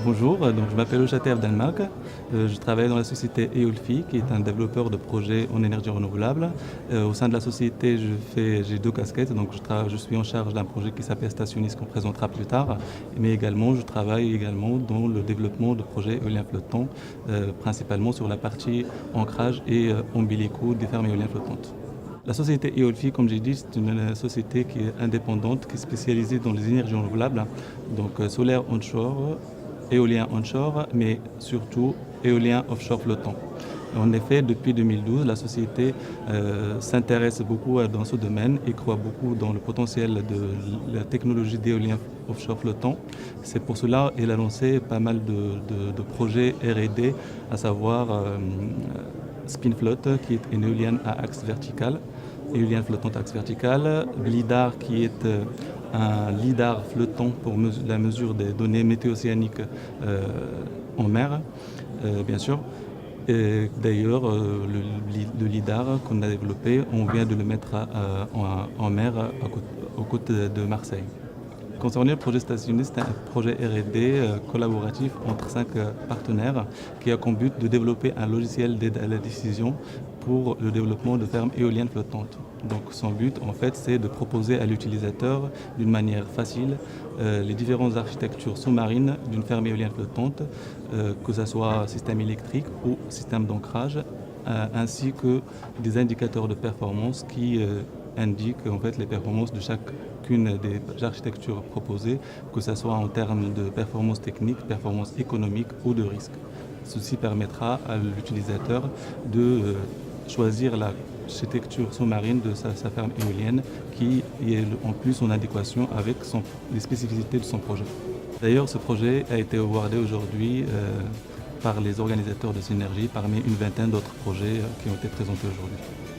Bonjour, donc je m'appelle Ochater Abdelmak. Je travaille dans la société Eolfi, qui est un développeur de projets en énergie renouvelable. Au sein de la société, j'ai deux casquettes. Donc je suis en charge d'un projet qui s'appelle Stationis, qu'on présentera plus tard. Mais également, je travaille également dans le développement de projets éoliens flottants, principalement sur la partie ancrage et ombilicaux des fermes éoliennes flottantes. La société Eolfi, comme j'ai dit, c'est une société qui est indépendante, qui est spécialisée dans les énergies renouvelables, donc solaire onshore, éolien onshore, mais surtout éolien offshore flottant. En effet, depuis 2012, la société s'intéresse beaucoup dans ce domaine et croit beaucoup dans le potentiel de la technologie d'éolien offshore flottant. C'est pour cela qu'elle a lancé pas mal de projets R&D, à savoir Spinfloat, qui est une éolienne à axe vertical, éolienne flottante à axe vertical, LIDAR, qui est un LIDAR flottant pour la mesure des données météo-océaniques en mer, bien sûr. Et d'ailleurs, le LIDAR qu'on a développé, on vient de le mettre en mer aux côtes de Marseille. Concernant le projet stationniste, c'est un projet R&D collaboratif entre 5 partenaires qui a comme but de développer un logiciel d'aide à la décision pour le développement de fermes éoliennes flottantes. Donc son but, en fait, c'est de proposer à l'utilisateur d'une manière facile les différentes architectures sous-marines d'une ferme éolienne flottante, que ce soit système électrique ou système d'ancrage, ainsi que des indicateurs de performance qui indiquent en fait les performances de chacune des architectures proposées, que ce soit en termes de performance technique, performance économique ou de risque. Ceci permettra à l'utilisateur de choisir l'architecture sous-marine de sa ferme éolienne qui est en plus en adéquation avec les spécificités de son projet. D'ailleurs, ce projet a été awardé aujourd'hui par les organisateurs de Synergie parmi une vingtaine d'autres projets qui ont été présentés aujourd'hui.